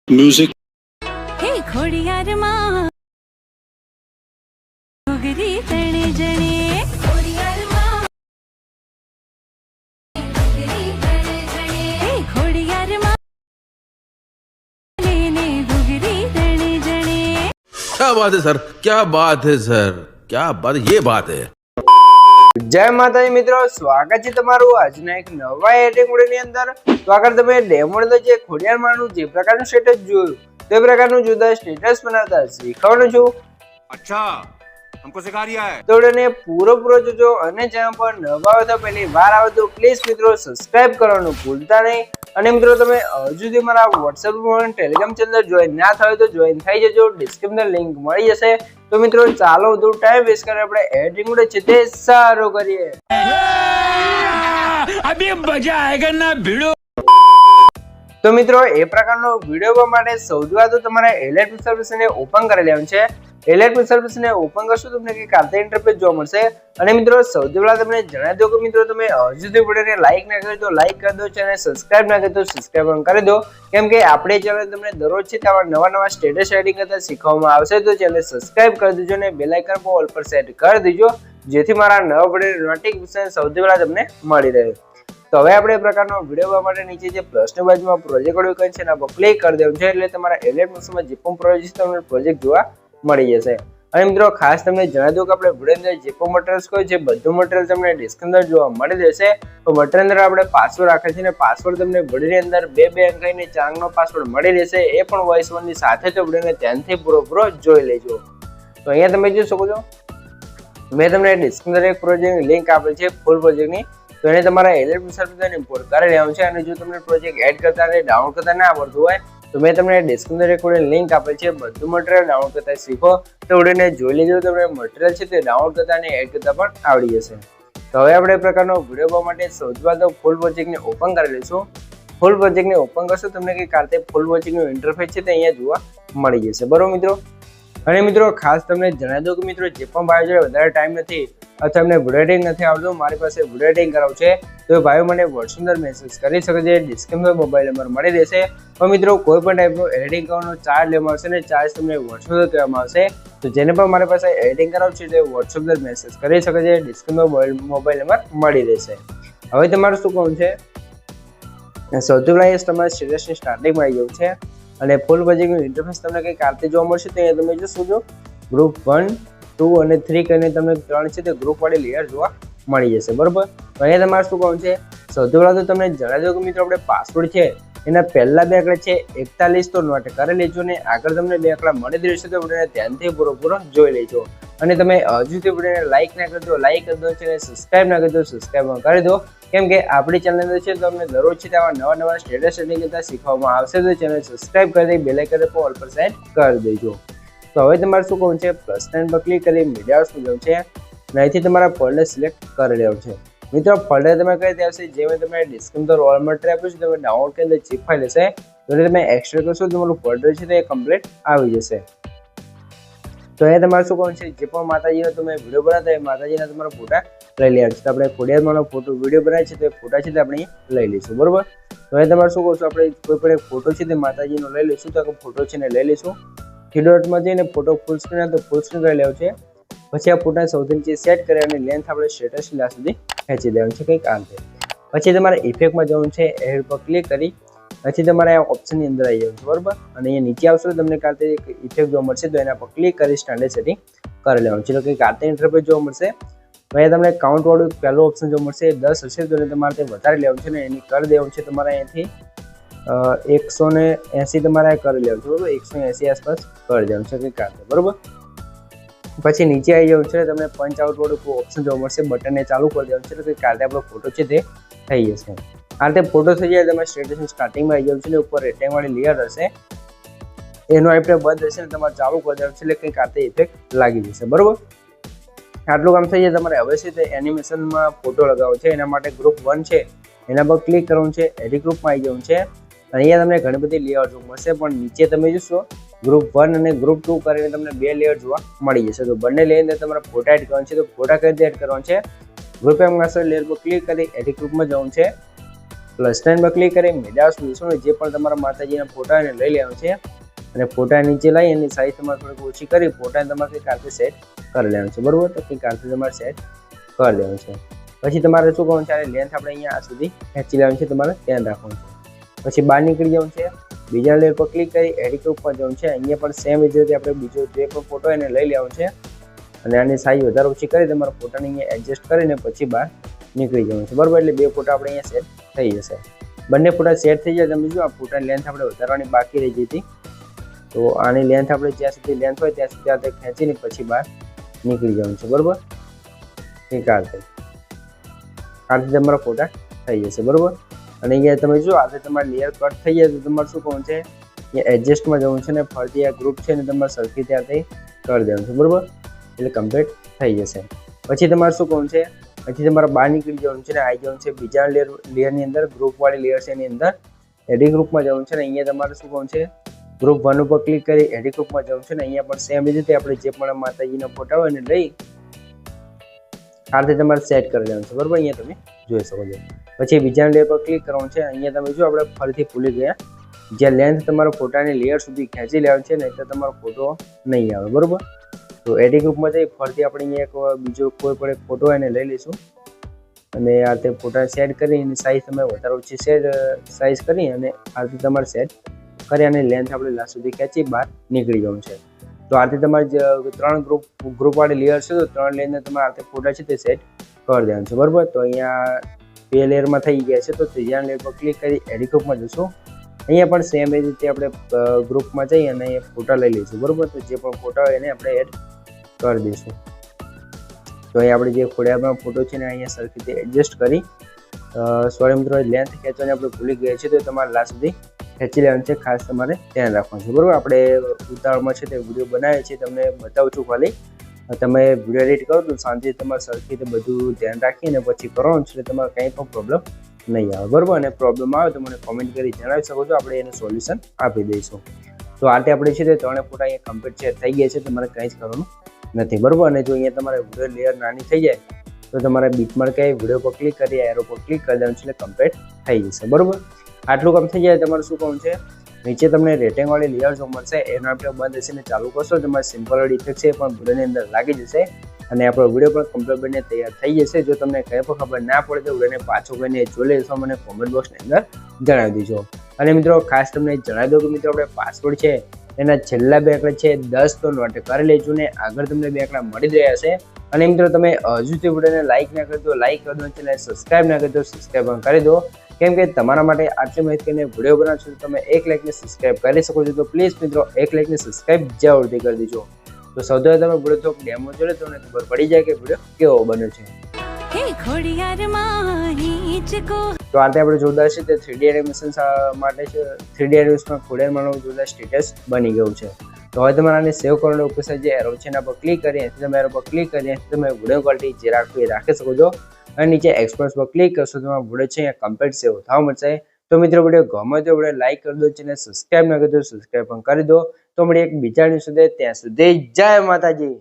Music. हे खोड़ियार माँ डोगरी तणे जणे खोड़ियार माँ डोगरी तणे जणे हे खोड़ियार माँ लेने डोगरी तणे जणे। क्या बात है सर, क्या बात है सर, क्या बात, ये बात है। जय माताजी मित्रों, स्वागत है तमारू આજના એક નવા એડિટિંગ વિડિયોની અંદર। તો આગળ તમે ડેમો નો જે ખોડિયાર માનું જે પ્રકારનું સ્ટેટસ જોયું તે પ્રકારનું જુદા સ્ટેટસ બનાવતા શીખવાનું છું। अच्छा, हमको सिखा रिया है। તો વિડિયોને પૂરો જોજો અને ચેનલ પર નવા હોય તો પહેલી વાર આવો તો પ્લીઝ મિત્રો સબસ્ક્રાઇબ કરવાનું ભૂલતા નહીં। અને મિત્રો તમે હજુ સુધી મારા WhatsApp પર Telegram ચેનલ જોઈન ના થયો તો જોઈન થઈ જજો, ડિસ્ક્રિપ્શનમાં લિંક મળી જશે। તો મિત્રો ચાલો વધુ ટાઈમ વેસ્ટ કરે આપણે એડિટિંગ વિડિયો છે તે સારો કરીએ। अभी मजा आएगा ना भिड़ो। तो मित्रों ए प्रकारનો વિડિયો બનાવવા માટે સૌથી પહેલા તો તમારે એલાઇટ સર્વિસને ઓપન કરી લેવાનું છે। એલાઇટ સર્વિસને ઓપન કરશો તો તમને કંઈક આતે ઇન્ટરફેસ જોવા મળશે। અને મિત્રો સૌથી પહેલા તમને જણાવી દઉં કે મિત્રો તમે હજુ સુધી વિડિયોને લાઈક ના કરી તો લાઈક કરી દો, ચેનલ સબસ્ક્રાઇબ ના કરી તો સબસ્ક્રાઇબ કરી દો, કેમ કે આપણે ચેનલ તમને દરરોજ છે તેવા નવા સ્ટેટસ એડિટિંગ કરતા શીખવામાં આવશે। તો ચેનલ સબસ્ક્રાઇબ કરી દેજો અને બેલ આઇકન પર ઓલ પર સેટ કરી દેજો, જેથી મારા નવા વિડિયો નોટિફિકેશન સૌથી પહેલા તમને મળી રહે। તો હવે આપણે એ પ્રકારનો વિડિયો બનાવવા માટે નીચે જે પ્લસની બાજુમાં પ્રોજેક્ટ વાળું છે એના પર ક્લિક કરી દેવું છે, એટલે તમારા એલિયટ મોશનમાં જે પણ પ્રોજેક્ટ છે તમને પ્રોજેક્ટ જોવા મળી જશે। અને મિત્રો ખાસ તમને જણાવી દઉં કે આપણે વિડિયોની અંદર જે પણ મટીરીયલ્સ કોઈ છે બધું મટીરીયલ તમને ડિસ્ક્રિપ્શન અંદર જોવા મળી જશે। તો મટીરીયલ અંદર આપણે પાસવર્ડ રાખે છે ને પાસવર્ડ તમને વિડિયોની અંદર 2 અંક અને 4 અંકનો પાસવર્ડ મળી રહેશે, એ પણ વોઇસ ઓનની સાથે। તો વિડિયોને ધ્યાનથી પૂરો જોઈ લેજો। તો અહીંયા તમે જોઈ શકો છો મેં તમને ડિસ્ક્રિપ્શન અંદર એક પ્રોજેક્ટની લિંક આપેલ છે ફૂલ પ્રોજેક્ટની। તો એને તમારા એલિયટ સર્વિસને ઇમ્પોર્ટ કરી લેવાનું છે। અને જો તમને પ્રોજેક્ટ એડ કરતા અને ડાઉનલોડ કરતા ના આવડતું હોય તો મેં તમને ડિસ્ક્રિપ્શન અંદર એક લિંક આપેલ છે, બધું મટીરીયલ ડાઉનલોડ કરતા શીખો। તો વિડિયોને જોઈ લેજો, તમને મટીરીયલ છે તે ડાઉનલોડ કરતા અને એડ કરતા પણ આવડી જશે। તો હવે આપણે પ્રકારનો વિડિયો બનાવવા માટે સૌથી પહેલા તો ફૂલ પ્રોજેક્ટને ઓપન કરી લઈશું। ફૂલ પ્રોજેક્ટને ઓપન કરશો તમને કે કાતે ફૂલ પ્રોજેક્ટનું ઇન્ટરફેસ છે તે અહીંયા જોવા મળી જશે, બરોબર મિત્રો। અને મિત્રો ખાસ તમને જણાવી દઉં કે મિત્રો જે પણ ભાઈઓ જોડે વધારે ટાઈમ નથી અથવા તમને વિડિયો એડિટિંગ નથી આવડતું, મારી પાસે વિડિયો એડિટિંગ કરાવવું છે તો ભાઈઓ મને WhatsApp અંદર મેસેજ કરી શકે છે, ડિસ્ક્રિપ્શનમાં મોબાઈલ નંબર મળી રહેશે। તો મિત્રો કોઈ પણ ટાઈપનું એડિટિંગ કરવાનો ચાર્જ લેવામાં આવશે ને ચાર્જ તમને WhatsApp પર કહેવામાં આવશે। તો જેને પણ મારી પાસે એડિટિંગ કરાવવું છે તે WhatsApp અંદર મેસેજ કરી શકે છે, ડિસ્ક્રિપ્શનમાં મોબાઈલ નંબર મળી રહેશે। હવે તમારું શું કહું છે, સૌથી પહેલા તમારે સ્ટેટસની સ્ટાર્ટિંગમાં આવી જવું છે અને ફૂલ પ્રોજેક્ટનું ઇન્ટરફેસ તમને કંઈક આરતી જોવા મળશે। તો અહીંયા તમે જોશો જો ગ્રુપ 1, 2 અને 3 કરીને તમને 3 છે તે ગ્રુપ વાળી લેયર જોવા મળી જશે, બરોબર। તો અહીંયા તમારે શું કહું છે, સૌથી પહેલા તો તમને જણાવી દઉં કે મિત્રો આપણે પાસવર્ડ છે એના પહેલા 2 આંકડા છે 41 તો નોટ કરી લેજો ને આગળ તમને 2 આંકડા મળી જ રહેશે। તો વિડીયોને ધ્યાનથી પૂરો જોઈ લેજો। અને તમે હજુ તે વિડીયોને લાઈક ના કરી દો લાઈક કરી દો, ચેનલ સબસ્ક્રાઇબ ના કરી દો સબસ્ક્રાઇબ કરી દો, કેમ કે આપણી ચેનલ અંદર છે તો તમને દરરોજ છે તેવા નવા સ્ટેટસ એડિટિંગ કરતા શીખવામાં આવશે। તો ચેનલ સબસ્ક્રાઇબ કરી દઈ, બેલ આઇકન પર ઓલ પર સેટ કરી દેજો। તો હવે તમારે શું કહું છે, પ્લસ સાઇન પર ક્લિક કરી મીડિયા હાઉસમાં જવું છે અને અહીંથી તમારા ફોલ્ડર સિલેક્ટ કરી લેવું છે। મિત્રો ફોલ્ડર તમે કઈ રીતે આવશે, જે મેં તમને ડિસ્ક્રિપ્શન ઓલ મટીરીયલ આપ્યું છે તમે ડાઉનલોડ કરી અંદર ચીપ ફાઇલ હશે તો તમે એક્સટ્રેક્ટ કરશો તમારું ફોલ્ડર છે તે કમ્પ્લીટ આવી જશે। તો અહીંયા તમારે શું કહું છે, જે પણ માતાજીનો તમે વિડીયો બનાવતા એ માતાજીના તમારા ફોટા લઈ લેવા છે। તો આપણે ખોડિયારમાંનો ફોટો વિડીયો બનાવીએ છીએ તો એ ફોટા છે તે આપણે લઈ લઈશું, બરોબર। તો અહીંયા તમારે શું કહું છું, આપણે કોઈ પણ એક ફોટો છે તે માતાજીનો લઈ લઈશું। તો ફોટો છે ને લઈ લઈશું, થ્રી જઈને ફોટો ફૂલ સ્ક્રીન તો ફૂલ સ્ક્રીન કરી લેવું છે। પછી આ ફોટાને સૌથી નીચે સેટ કરી અને લેન્થ આપણે સ્ટેટસ લાસ્ટ સુધી ખેંચી દેવાનું છે કંઈક આ રીતે। પછી તમારે ઇફેક્ટમાં જવાનું છે, એડ પર ક્લિક કરી પછી તમારે આ ઓપ્શનની અંદર આવી જવું છે, બરોબર। અને અહીંયા નીચે આવશો તમને કાતે એક ઇફેક્ટ જોવા મળશે તો એના પર ક્લિક કરી સ્ટાન્ડર્ડ સેટિંગ કરી લેવાનું છે, એટલે કે કાતે ઇન્ટરફેસ જોવા મળશે। અહીંયા તમને કાઉન્ટ વાળું પહેલું ઓપ્શન જોવા મળશે, 10 હશે તો તમારે તે વધારે લેવાનું છે ને એની કરી દેવાનું છે તમારે અહીંયાથી 180 તમારે કરી લેવું છે, બરોબર। 180 આસપાસ કરી દેવાનું છે કંઈક કાતે, બરોબર। પછી નીચે આવી જવું છે, તમને પંચ આઉટ વાળું ઓપ્શન જોવા મળશે, બટનને ચાલુ કરી દેવાનું છે એટલે કે કાતે આપણો ફોટો છે તે થઈ જશે। આ રીતે ફોટો થઈ જાય તમારે સ્ટેટસની સ્ટાર્ટિંગમાં આવી જવું છે ને ઉપર રેટિંગ વાળી લેયર હશે એનો આપણે બંધ હશે ને તમારે ચાલુ કરી દેવાનું છે એટલે કંઈક કાતે ઇફેક્ટ લાગી જશે, બરોબર। આટલું કામ થઈ જાય। તમારે હવે છે તે એનિમેશનમાં ફોટો લગાવવો છે, એના માટે ગ્રુપ 1 છે એના પર ક્લિક કરવાનું છે, એડિટ ગ્રુપમાં આવી જવું છે। અહીંયા તમને ઘણી બધી લેયર જોવા મળશે, પણ નીચે તમે જોશો ગ્રુપ 1 અને ગ્રુપ 2 કરીને તમને 2 લેયર જોવા મળી જશે। તો બંને લેયર અંદર તમારે ફોટા એડ કરવાનું છે, તો ફોટા કઈ રીતે એડ કરવાનું છે, ગ્રુપ એમ લેયર પર ક્લિક કરી એડિટ ગ્રુપમાં જવાનું છે। પ્લસ સાઇન પર ક્લિક કરી મીડિયા હાઉસ જઈશું અને જે પણ તમારા માતાજીના ફોટા એને લઈ લેવાનો છે અને ફોટા નીચે લઈ એની સાઈઝ તમારે થોડીક ઓછી કરી ફોટાને તમારે કંઈક આરતી સેટ કરી લેવાનું છે, બરોબર. તો કંઈક આરતી તમારે સેટ કરી લેવાનું છે. પછી તમારે શું કરવાનું છે, લેન્થ આપણે અહીંયા આ સુધી ખેંચી લેવાનું છે, તમારે ધ્યાન રાખવાનું છે. પછી બહાર નીકળી જવાનું છે, બીજા લેયર પર ક્લિક કરી એડિટ ગ્રુપ પર જવાનું છે. અહીંયા પણ સેમ એ જ રીતે આપણે બીજો જે પણ ફોટો એને લઈ લેવાનો છે અને આની સાઈઝ વધારે ઓછી કરી તમારા ફોટાને અહીંયા એડજસ્ટ કરીને પછી બહાર નીકળી જવાનું છે, બરાબર. એટલે બે ફોટા આપણે અહીંયા સેટ થઈ જશે. બંને ફોટા સેટ થઈ જાય. તમે જો આ ફોટાની લેન્થ આપણે વધારવાની બાકી રહી જતી, તો આની લેન્થ આપણે જ્યાં સુધી લેન્થ હોય ત્યાં સુધી આપણે ખેંચીને પછી બહાર નીકળી જવાનું છે, બરાબર. એક આ રીતે તમારા ફોટા થઈ જશે, બરાબર. અને અહીંયા તમે જો આજે તમારે લેયર કટ થઈ જાય તો તમારે શું કરવાનું છે, અહીંયા એડજસ્ટમાં જવાનું છે ને ફરતી આ ગ્રુપ છે ને તમારે સરખી ત્યાંથી કરી દેવાનું છે, બરાબર. એટલે કમ્પ્લીટ થઈ જશે. પછી તમારે શું કરવાનું છે, પછી તમારે બહાર નીકળી જવાનું છે ને આવી જવાનું છે બીજા લેયરની અંદર ગ્રુપવાળી લેયર છે એની અંદર એડિટ ગ્રુપમાં જવાનું છે ને અહીંયા તમારે શું કરવાનું છે, ગ્રુપ 1 ઉપર ક્લિક કરી એડિટ ગ્રુપમાં જવાનું છે ને અહીંયા પણ સેમ રીતે આપણે જે પણ માતાજીના ફોટા હોય એને લઈ આ રીતે તમારે સેટ કરી દેવાનું છે, બરાબર. અહીંયા તમે જોઈ શકો છો. પછી બીજા લેયર પર ક્લિક કરવાનું છે. અહીંયા તમે જો આપણે ફરીથી ભૂલી ગયા, જ્યાં લેન્થ તમારા ફોટાની લેયર સુધી ખેંચી લેવાનું છે ને એટલે તમારો ફોટો નહીં આવે, બરાબર. તો એડિટ ગ્રુપમાં જઈ ફરીથી આપણે અહીંયા એક બીજો કોઈ પણ એક ફોટો એને લઈ લઈશું અને આ રીતે ફોટા સેટ કરી એની સાઈઝ તમે વધારે ઓછી સાઈઝ કરી અને આ રીતે તમારે સેટ કરી અને લેન્થ આપણે લાસ્ટ સુધી ખેંચી બહાર નીકળી જવાનું છે. તો આ રીતે તમારે 3 ગ્રુપવાળી લેયર છે તો 3 લેયરને તમારે આ રીતે ફોટા છે તે સેટ કરી દેવાનું છે, બરાબર. તો અહીંયા 2 લેયરમાં થઈ ગયા છે. તો ત્રીજા લેયર પર ક્લિક કરી એડિટ ગ્રુપમાં જશું. અહીંયા પણ સેમ એ રીતે આપણે ગ્રુપમાં જઈ અને ફોટા લઈ લઈશું, બરાબર. તો જે પણ ફોટા હોય એને આપણે એડ કરી દઈશું. તો અહીં આપણે જે ખોડિયારમાં ફોટો છે ને અહીંયા સરખી રીતે એડજસ્ટ કરી સોરી મિત્રો લેન્થ ખેંચવાની આપણે ભૂલી ગયા છે તો તમારે લાસ્ટ સુધી ખેંચી લેવાનું છે, ખાસ તમારે ધ્યાન રાખવાનું છે, બરાબર. આપણે ઉતાવળમાં છે તે વિડીયો બનાવીએ છીએ, તમને બતાવું છું. ખાલી તમે વિડીયો એડિટ કરો તો શાંતિથી તમારે સરખી રીતે બધું ધ્યાન રાખીને પછી કરવાનું છે એટલે તમારે કંઈ પણ પ્રોબ્લેમ નહીં આવે, બરાબર. અને પ્રોબ્લેમ આવે તો મને કોમેન્ટ કરી જણાવી શકો છો, આપણે એનું સોલ્યુશન આપી દઈશું. તો આ આપણે છે તે 3 ફોટા અહીંયા કમ્પ્લીટ છે થઈ ગયા છે, તમારે કંઈ જ કરવાનું નથી, બરાબર. અને જો અહીંયા તમારે વિડીયો લેયર નાની થઈ જાય તો તમારે બીટમાર્ક આવી વિડીયો પર ક્લિક કરી એરો પર ક્લિક કરી દેવાનું છે એટલે કમ્પ્લીટ થઈ જશે, બરાબર. આટલું કામ થઈ જાય તમારે શું કરવાનું છે, નીચે તમને રેટિંગવાળી લેયર જો મળશે એનો આપણે બંધ હશે ને ચાલુ કરશો તમારે સિમ્પલ ઇફેક્ટ છે પણ વિડીયોની અંદર લાગી જશે અને આપણો વિડીયો પણ કમ્પ્લીટ બનીને તૈયાર થઈ જશે. જો તમને કંઈ પણ ખબર ના પડે તો વિડીયોને પાછો કરીને જોઈ લેશો, મને કોમેન્ટ બોક્સની અંદર જણાવી દેજો. અને મિત્રો ખાસ તમને જણાવી દઉં કે મિત્રો આપણે પાસવર્ડ છે એના છેલ્લા 2 આંકડા છે 10 તો નોટ કરી લેજો ને આગળ તમને 2 આંકડા મળી જ રહ્યા છે. અને મિત્રો તમે હજુ તે વિડીયોને લાઇક ના કરી દો લાઇક કરી દો, ચેનલ સબસ્ક્રાઇબ ના કરી દો સબસ્ક્રાઇબ પણ કરી દો, કેમ કે તમારા માટે આટલી માહિતીને વિડીયો બનાવશો તો તમે 1 લાઇકને સબસ્ક્રાઇબ કરી શકો છો. તો પ્લીઝ મિત્રો 1 લાઇકને સબસ્ક્રાઇબ જરૂરથી કરી દેજો. તો સૌથી પહેલા તમે વિડીયો થોડોક ડેમો જોડે તો તમને ખબર પડી જાય કે વિડીયો કેવો બન્યો છે. હે ખોડિયારમાં હિંચકો. તો આ આપણે જોરદાર છે તે 3D એનિમેશન માટે છે. 3D એનિમેશનમાં ખોડિયારમાંનું જોરદાર સ્ટેટસ બની ગયું છે. તો હવે તમારે આને સેવ કરવાનો ઓપ્શન જે એરો છે એના પર ક્લિક કરી અહીંથી તમે એરો પર ક્લિક કરી અહીંથી તમે વિડીયો ક્વોલિટી જે રાખવી એ રાખી શકો છો અને નીચે એક્સપોર્ટ પર ક્લિક કરશો તમારો વિડીયો છે અહીંયા કમ્પ્લીટ સેવ થવા મળશે. તો મિત્રો વિડીયો ગમે તો વિડીયો લાઈક કરી દો, ચેનલ સબસ્ક્રાઇબ ના કરી દો સબસ્ક્રાઇબ પણ કરી દો. તો મળીએ એક બીજા ન્યૂઝ સુધી, ત્યાં સુધી જય માતાજી.